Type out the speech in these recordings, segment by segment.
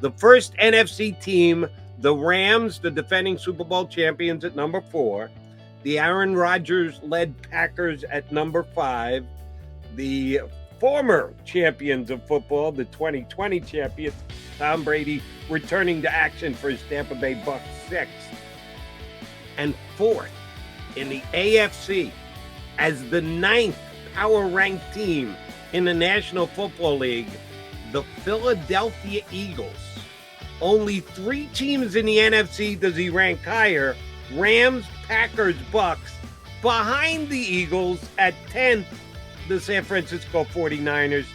The first NFC team, the Rams, the defending Super Bowl champions, at number 4. The Aaron Rodgers-led Packers at number 5. The former champions of football, the 2020 champions, Tom Brady, returning to action for his Tampa Bay Bucs 6th. And 4th in the AFC as the 9th power-ranked team in the National Football League, the Philadelphia Eagles. Only 3 teams in the NFC does he rank higher: Rams, Packers, Bucs. Behind the Eagles at 10th, the San Francisco 49ers.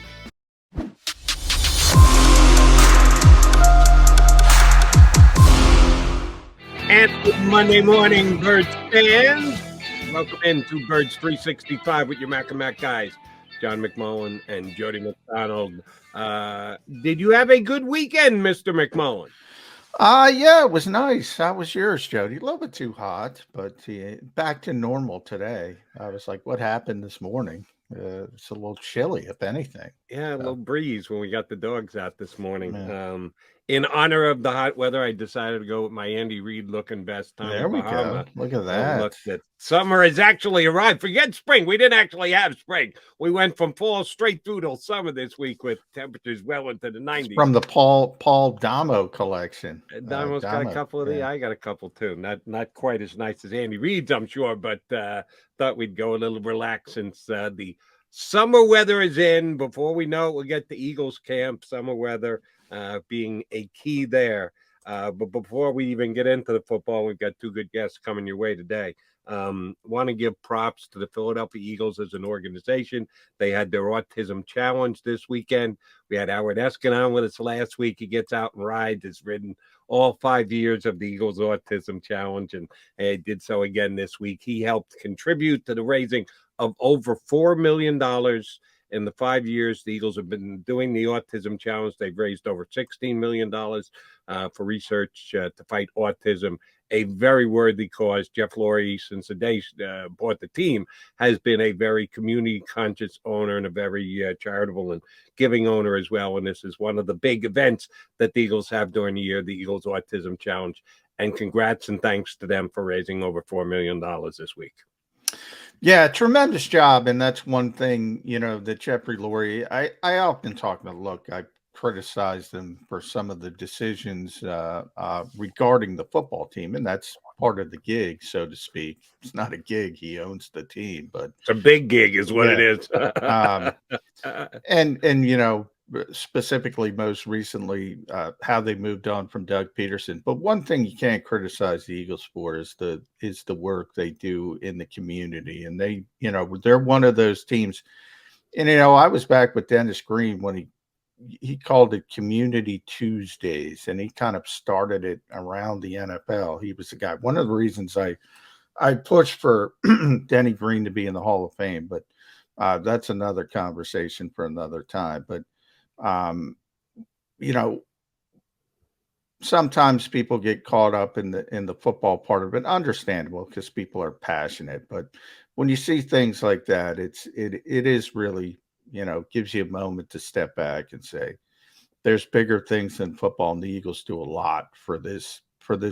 And good Monday morning, Birds fans. Welcome into Birds 365 with your Mac and Mac guys, John McMullen and Jody McDonald. Did you have a good weekend, Mr. McMullen? Yeah, it was nice. How was yours, Jody? A little bit too hot, but back to normal today. I was like, what happened this morning? It's a little chilly, if anything. Yeah, a little breeze when we got the dogs out this morning. Yeah. In honor of the hot weather, I decided to go with my Andy Reid looking best time. There we go. Look at that. Look, that summer has actually arrived. Forget spring. We didn't actually have spring. We went from fall straight through till summer this week with temperatures well into the 90s. It's from the Paul Damo collection. Damo's got a couple of these. I got a couple too. Not quite as nice as Andy Reid's, I'm sure, but thought we'd go a little relaxed since the summer weather is in. Before we know it, we'll get to Eagles camp. Summer weather being a key there. But before we even get into the football, we've got 2 good guests coming your way today. Want to give props to the Philadelphia Eagles as an organization. They had their autism challenge this weekend. We had Howard Eskin on with us last week. He gets out and rides. Has ridden all 5 years of the Eagles autism challenge, and he did so again this week. He helped contribute to the raising of over $4 million in the 5 years the Eagles have been doing the autism challenge. They've raised over $16 million for research to fight autism. A very worthy cause. Jeff Lurie, since the day bought the team, has been a very community-conscious owner and a very charitable and giving owner as well. And this is one of the big events that the Eagles have during the year, the Eagles Autism Challenge. And congrats and thanks to them for raising over $4 million this week. Yeah, tremendous job. And that's one thing, that Jeffrey Lurie, I often talk about, look, I criticized him for some of the decisions regarding the football team, and that's part of the gig, so to speak. It's not a gig. He owns the team, but it's a big gig is what it is. and specifically most recently how they moved on from Doug Peterson. But one thing you can't criticize the Eagles for is the work they do in the community. And they're one of those teams. And I was back with Dennis Green when he called it Community Tuesdays, and he kind of started it around the NFL. He was the guy. One of the reasons I pushed for Denny Green to be in the Hall of Fame, but that's another conversation for another time. But sometimes people get caught up in the football part of it. Understandable, because people are passionate. But when you see things like that, it is really, gives you a moment to step back and say, there's bigger things than football, and the Eagles do a lot for this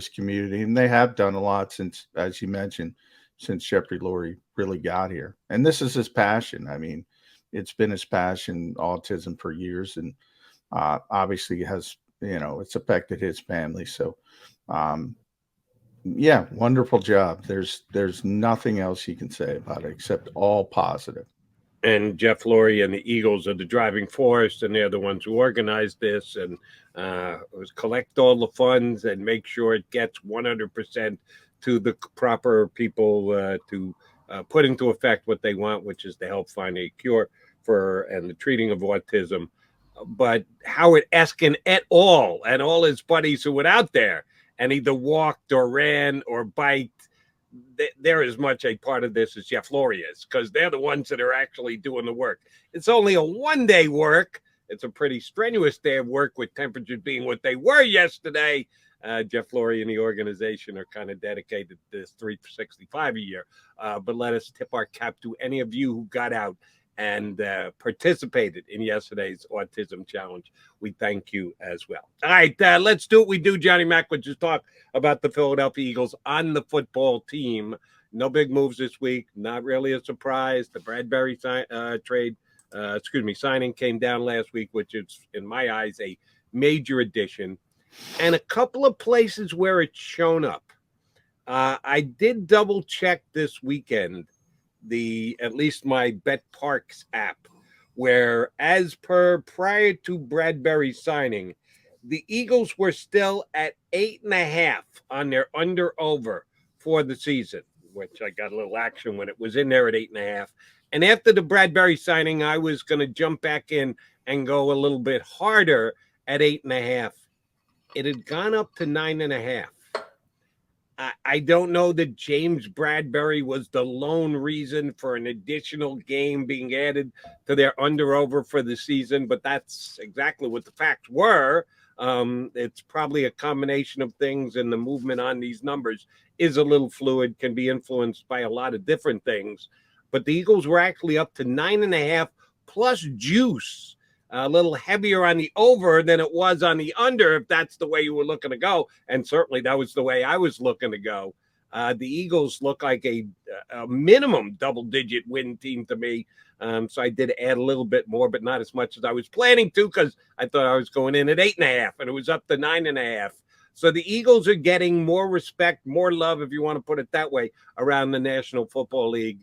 community, and they have done a lot since, as you mentioned, since Jeffrey Lurie really got here. And this is his passion. I mean, it's been his passion, autism, for years, and obviously has, it's affected his family. So, yeah, wonderful job. There's nothing else you can say about it except all positive. And Jeff Lurie and the Eagles are the driving force, and they're the ones who organized this and collect all the funds and make sure it gets 100% to the proper people to put into effect what they want, which is to help find a cure for and the treating of autism. But Howard Eskin et al. And all his buddies who went out there and either walked or ran or biked, they're as much a part of this as Jeff Lurie is, because they're the ones that are actually doing the work. It's only a one-day work. It's a pretty strenuous day of work with temperatures being what they were yesterday. Jeff Lurie and the organization are kind of dedicated to this 365 a year. But let us tip our cap to any of you who got out and participated in yesterday's Autism Challenge. We thank you as well. All right, let's do what we do, Johnny Mac, which is talk about the Philadelphia Eagles on the football team. No big moves this week. Not really a surprise. The Bradbury signing came down last week, which is, in my eyes, a major addition. And a couple of places where it's shown up. I did double check this weekend at least my Bet Parks app, where as per prior to Bradbury signing, the Eagles were still at 8.5 on their under over for the season, which I got a little action when it was in there at 8.5. And after the Bradbury signing, I was going to jump back in and go a little bit harder at 8.5. It had gone up to 9.5. I don't know that James Bradbury was the lone reason for an additional game being added to their under-over for the season, but that's exactly what the facts were. It's probably a combination of things, and the movement on these numbers is a little fluid, can be influenced by a lot of different things. But the Eagles were actually up to 9.5 plus juice. A little heavier on the over than it was on the under, if that's the way you were looking to go. And certainly that was the way I was looking to go. The Eagles look like a minimum double-digit win team to me. So I did add a little bit more, but not as much as I was planning to, because I thought I was going in at 8.5, and it was up to 9.5. So the Eagles are getting more respect, more love, if you want to put it that way, around the National Football League.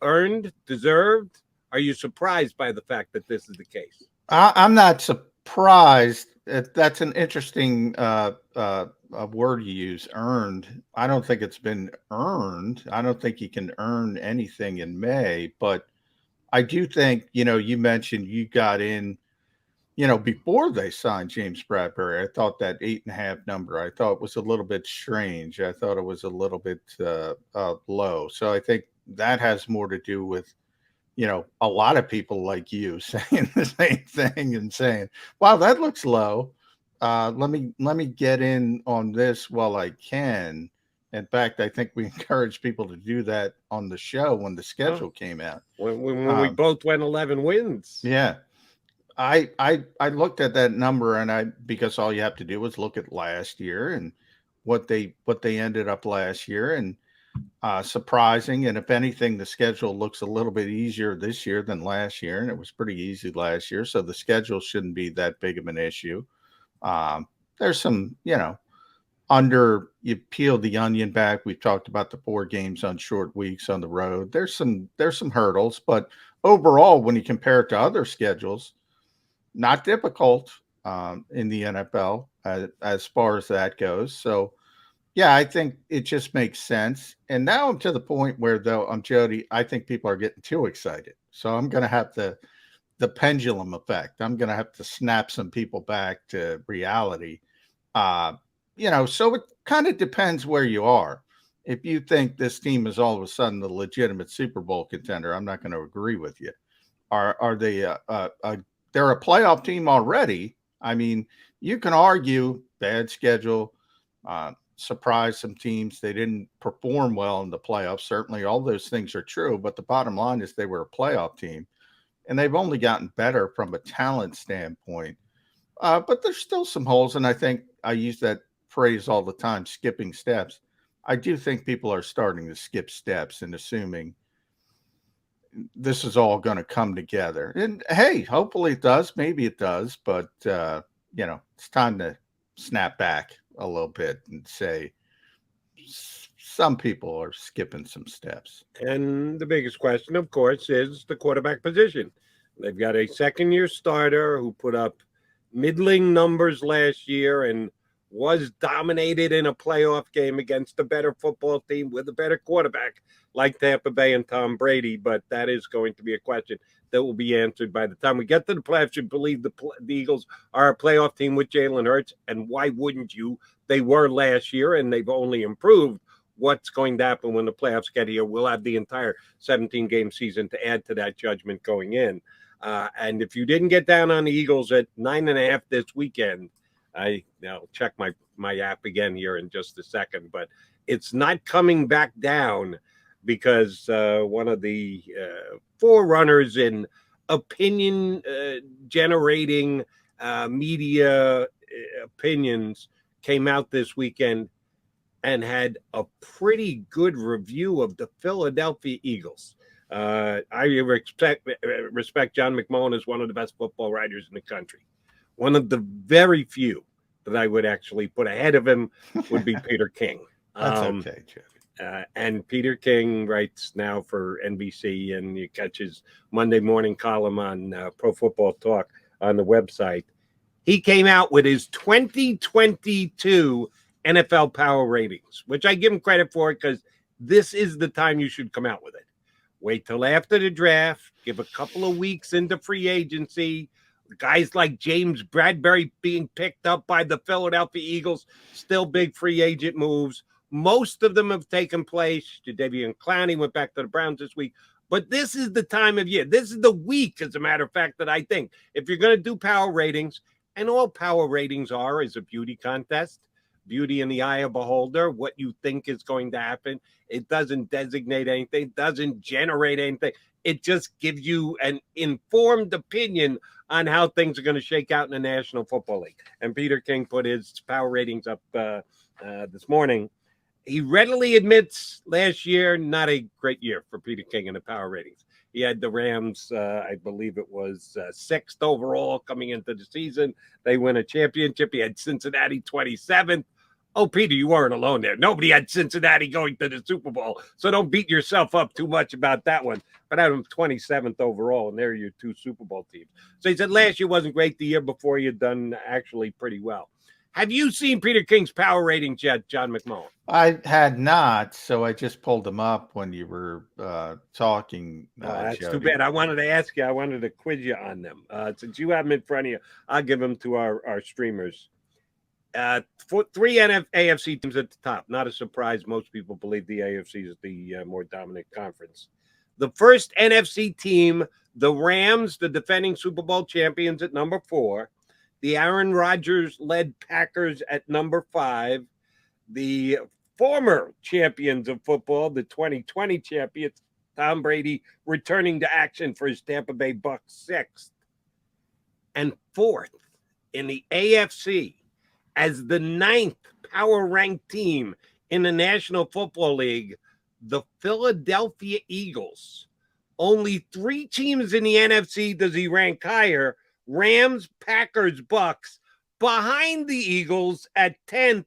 Earned, deserved. Are you surprised by the fact that this is the case? I'm not surprised. That's an interesting word you use, earned. I don't think it's been earned. I don't think you can earn anything in May, but I do think, you mentioned you got in, before they signed James Bradbury. I thought that 8.5 number, I thought was a little bit strange. I thought it was a little bit low. So I think that has more to do with, a lot of people like you saying the same thing and saying, wow, that looks low. Let me get in on this while I can. In fact, I think we encouraged people to do that on the show when the schedule came out. When we both went 11 wins. Yeah. I looked at that number, and because all you have to do is look at last year and what they ended up last year, and surprising. And if anything, the schedule looks a little bit easier this year than last year, and it was pretty easy last year. So the schedule shouldn't be that big of an issue. There's some, you peel the onion back. We've talked about the 4 games on short weeks on the road. There's some hurdles, but overall, when you compare it to other schedules, not difficult in the NFL as far as that goes. So, yeah, I think it just makes sense. And now I'm to the point where, though, Jody, I think people are getting too excited. So I'm going to have the pendulum effect. I'm going to have to snap some people back to reality. So it kind of depends where you are. If you think this team is all of a sudden the legitimate Super Bowl contender, I'm not going to agree with you. Are they they're a playoff team already? I mean, you can argue bad schedule, surprise some teams. They didn't perform well in the playoffs. Certainly all those things are true, but the bottom line is they were a playoff team, and they've only gotten better from a talent standpoint. But there's still some holes, and I think I use that phrase all the time, skipping steps. I do think people are starting to skip steps and assuming this is all going to come together. And hey, hopefully it does. Maybe it does, but it's time to snap back a little bit and say some people are skipping some steps. And the biggest question, of course, is the quarterback position. They've got a second-year starter who put up middling numbers last year and was dominated in a playoff game against a better football team with a better quarterback like Tampa Bay and Tom Brady. But that is going to be a question that will be answered by the time we get to the playoffs. You believe the Eagles are a playoff team with Jalen Hurts, and why wouldn't you? They were last year, and they've only improved. What's going to happen when the playoffs get here? We'll have the entire 17-game season to add to that judgment going in. And if you didn't get down on the Eagles at 9.5 this weekend, I'll check my app again here in just a second, but it's not coming back down because one of the forerunners in opinion generating media opinions came out this weekend and had a pretty good review of the Philadelphia Eagles. I respect John McMullen as one of the best football writers in the country. One of the very few that I would actually put ahead of him would be Peter King. That's okay, Jody. And Peter King writes now for NBC, and you catch his Monday morning column on Pro Football Talk on the website. He came out with his 2022 NFL power ratings, which I give him credit for because this is the time you should come out with it. Wait till after the draft, give a couple of weeks into free agency. Guys like James Bradbury being picked up by the Philadelphia Eagles, still big free agent moves. Most of them have taken place. Jadeveon Clowney went back to the Browns this week. But this is the time of year. This is the week, as a matter of fact, that I think if you're going to do power ratings, and all power ratings are is a beauty contest, beauty in the eye of beholder, what you think is going to happen. It doesn't designate anything. It doesn't generate anything. It just gives you an informed opinion on how things are going to shake out in the National Football League. And Peter King put his power ratings up this morning. He readily admits last year, not a great year for Peter King in the power ratings. He had the Rams, I believe it was 6th overall coming into the season. They win a championship. He had Cincinnati 27th. Oh, Peter, you weren't alone there. Nobody had Cincinnati going to the Super Bowl, so don't beat yourself up too much about that one. But I had him 27th overall, and they're your two Super Bowl teams. So he said last year wasn't great. The year before, he had done actually pretty well. Have you seen Peter King's power ratings yet, John McMullen? I had not, so I just pulled them up when you were talking. That's Jody. too bad. I wanted to ask you. I wanted to quiz you on them. Since you have them in front of you, I'll give them to our streamers. For 3 AFC teams at the top. Not a surprise. Most people believe the AFC is the more dominant conference. The first NFC team, the Rams, the defending Super Bowl champions at number 4. The Aaron Rodgers-led Packers at number 5. The former champions of football, the 2020 champions, Tom Brady, returning to action for his Tampa Bay Bucs 6th. And 4th in the AFC as the 9th power-ranked team in the National Football League, the Philadelphia Eagles. Only 3 teams in the NFC does he rank higher: Rams, Packers, Bucks. Behind the Eagles at 10th,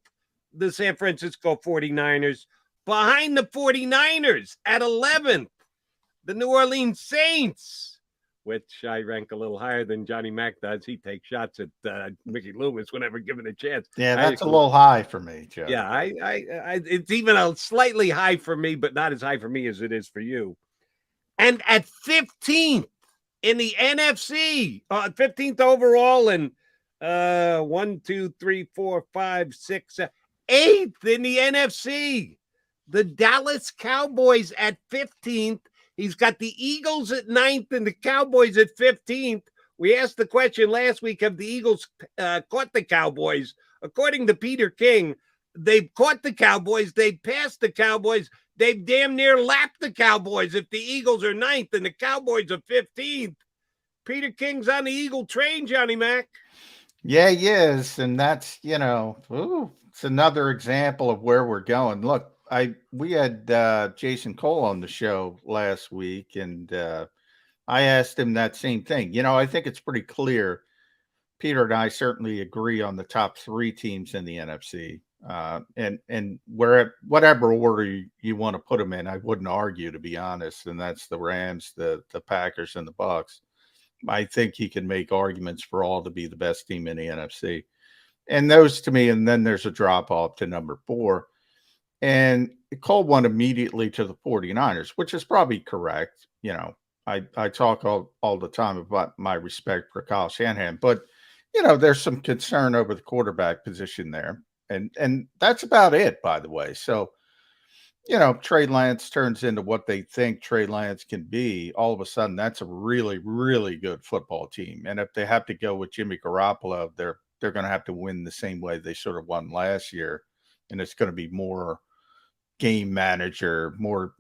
the San Francisco 49ers. Behind the 49ers at 11th, the New Orleans Saints, which I rank a little higher than Johnny Mac does. He takes shots at Mickey Loomis whenever given a chance. Yeah, that's a little high for me, Joe. Yeah, I it's even a slightly high for me, but not as high for me as it is for you. And at 15th in the NFC, 15th overall, and 1, 2, 3, 4, 5, 6, 8th in the NFC. The Dallas Cowboys at 15th. He's got the Eagles at 9th and the Cowboys at 15th. We asked the question last week, have the Eagles caught the Cowboys? According to Peter King, they've caught the Cowboys. They've passed the Cowboys. They've damn near lapped the Cowboys if the Eagles are 9th and the Cowboys are 15th. Peter King's on the Eagle train, Johnny Mac. Yeah, he is. And that's, it's another example of where we're going. Look, we had Jason Cole on the show last week, and I asked him that same thing. I think it's pretty clear. Peter and I certainly agree on the top 3 teams in the NFC. And whatever order you want to put them in, I wouldn't argue, to be honest. And that's the Rams, the Packers, and the Bucks. I think he can make arguments for all to be the best team in the NFC. And those to me, and then there's a drop off to number 4. And Cole went immediately to the 49ers, which is probably correct. I talk all the time about my respect for Kyle Shanahan, but there's some concern over the quarterback position there. And that's about it, by the way. So, Trey Lance turns into what they think Trey Lance can be. All of a sudden, that's a really, really good football team. And if they have to go with Jimmy Garoppolo, they're going to have to win the same way they sort of won last year. And it's going to be more game manager, more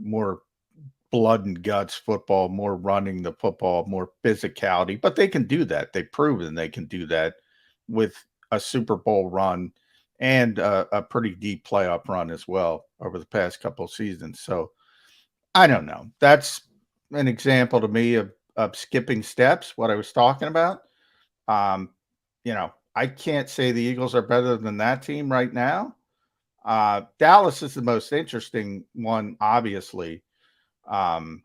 blood and guts football, more running the football, more physicality. But they can do that. They've proven they can do that with a Super Bowl run and a pretty deep playoff run as well over the past couple of seasons. So I don't know. That's an example to me of skipping steps, what I was talking about. I can't say the Eagles are better than that team right now. Dallas is the most interesting one, obviously. And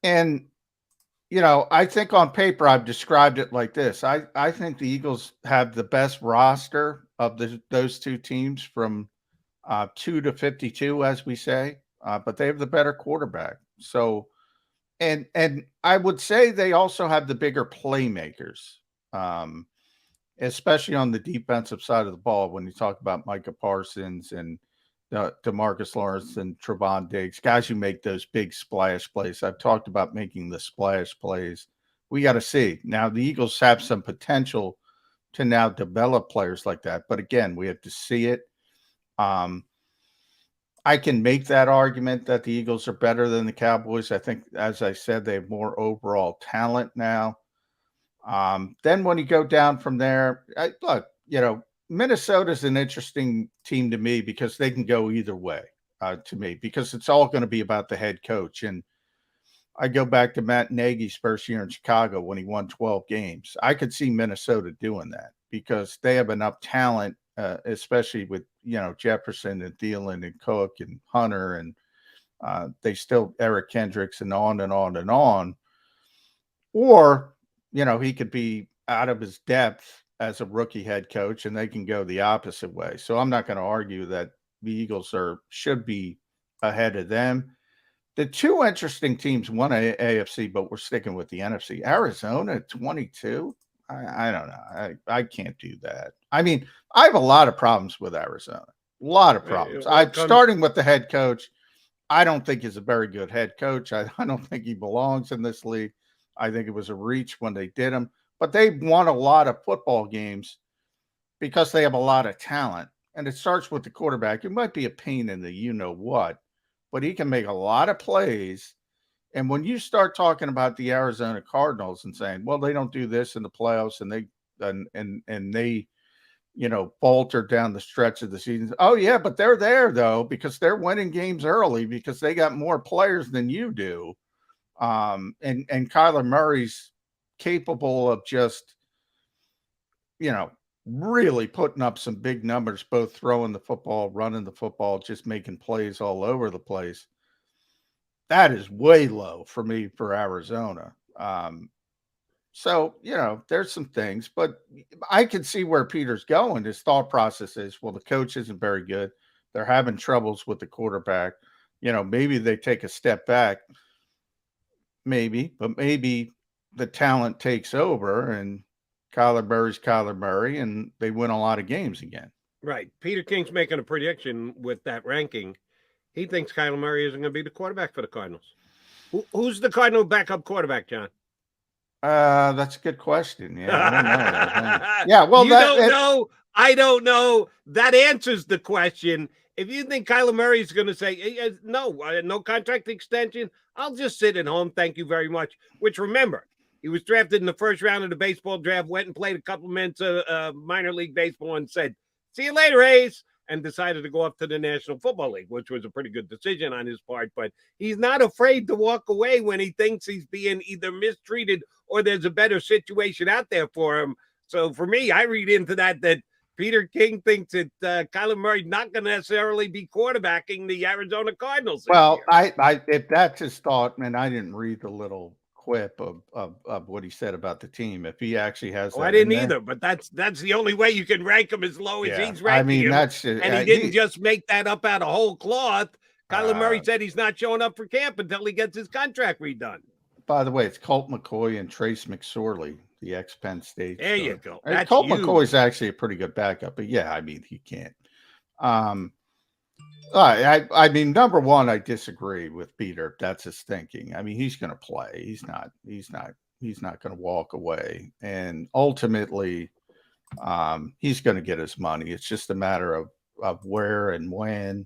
I think on paper I've described it like this. I think the Eagles have the best roster of those two teams from 2 to 52, as we say, but they have the better quarterback. So, and I would say they also have the bigger playmakers, especially on the defensive side of the ball. When you talk about Micah Parsons and DeMarcus Lawrence and Trevon Diggs, guys who make those big splash plays. I've talked about making the splash plays. We got to see. Now, the Eagles have some potential to now develop players like that. But again, we have to see it. I can make that argument that the Eagles are better than the Cowboys. I think, as I said, they have more overall talent now. Then when you go down from there, look, Minnesota's an interesting team to me because they can go either way to me, because it's all going to be about the head coach. And I go back to Matt Nagy's first year in Chicago when he won 12 games. I could see Minnesota doing that because they have enough talent, especially with, Jefferson and Thielen and Cook and Hunter, and they still Eric Kendricks and on and on and on. Or, he could be out of his depth as a rookie head coach, and they can go the opposite way. So I'm not going to argue that the Eagles should be ahead of them. The two interesting teams, one AFC, but we're sticking with the NFC. Arizona 22. I don't know. I can't do that. I mean, I have a lot of problems with Arizona. A lot of problems. Starting with the head coach. I don't think he's a very good head coach. I don't think he belongs in this league. I think it was a reach when they did him. But they won a lot of football games because they have a lot of talent. And it starts with the quarterback. It might be a pain in the you-know-what, but he can make a lot of plays. And when you start talking about the Arizona Cardinals and saying, well, they don't do this in the playoffs and they falter down the stretch of the season. Oh, yeah, but they're there, though, because they're winning games early because they got more players than you do. And Kyler Murray's capable of just, really putting up some big numbers, both throwing the football, running the football, just making plays all over the place. That is way low for me for Arizona. So, there's some things, but I can see where Peter's going. His thought process is, well, the coach isn't very good. They're having troubles with the quarterback. Maybe they take a step back. Maybe, but maybe the talent takes over and Kyler Murray's Kyler Murray and they win a lot of games again. Right. Peter King's making a prediction with that ranking. He thinks Kyler Murray isn't going to be the quarterback for the Cardinals. Who's the Cardinal backup quarterback, John? That's a good question. Yeah, I don't know. Yeah, well, you don't know. I don't know. That answers the question. If you think Kyler Murray is going to say, hey, no contract extension, I'll just sit at home. Thank you very much. Which, remember, he was drafted in the first round of the baseball draft, went and played a couple minutes of minor league baseball and said, see you later, A's, and decided to go up to the National Football League, which was a pretty good decision on his part. But he's not afraid to walk away when he thinks he's being either mistreated or there's a better situation out there for him. So for me, I read into that Peter King thinks that Kyler Murray not going to necessarily be quarterbacking the Arizona Cardinals. Well, if that's his thought, man, I didn't read the little quip of what he said about the team. If he actually has, I didn't either. But that's the only way you can rank him as low as he's ranking. I mean, him. That's and he didn't just make that up out of whole cloth. Kyler Murray said he's not showing up for camp until he gets his contract redone. By the way, it's Colt McCoy and Trace McSorley, the ex-Penn State. There you go. Colt McCoy's actually a pretty good backup, but yeah, I mean, he can't. I mean, number one, I disagree with Peter. That's his thinking. I mean, he's going to play. He's not going to walk away. And ultimately, he's going to get his money. It's just a matter of where and when.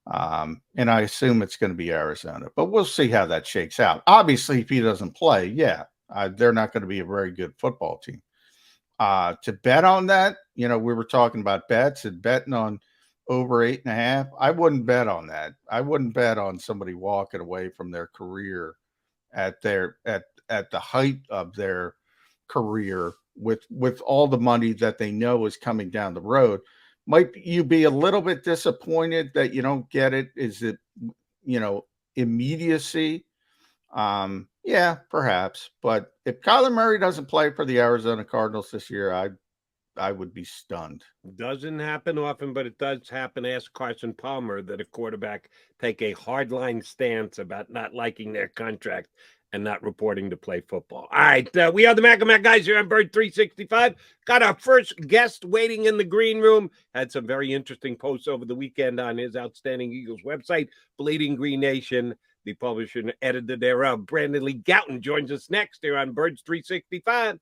And I assume it's going to be Arizona, but we'll see how that shakes out. Obviously, if he doesn't play, they're not going to be a very good football team. To bet on that, we were talking about bets and betting on over 8.5. I wouldn't bet on that. I wouldn't bet on somebody walking away from their career at the height of their career with all the money that they know is coming down the road. Might you be a little bit disappointed that you don't get it? Is it, immediacy? Yeah, perhaps. But if Kyler Murray doesn't play for the Arizona Cardinals this year, I would be stunned. Doesn't happen often, but it does happen. Ask Carson Palmer that a quarterback take a hardline stance about not liking their contract and not reporting to play football. All right, we are the Mac and Mac guys here on Bird 365. Got our first guest waiting in the green room. Had some very interesting posts over the weekend on his outstanding Eagles website, Bleeding Green Nation. The publisher and editor thereof, Brandon Lee Gouton, joins us next here on Birds 365.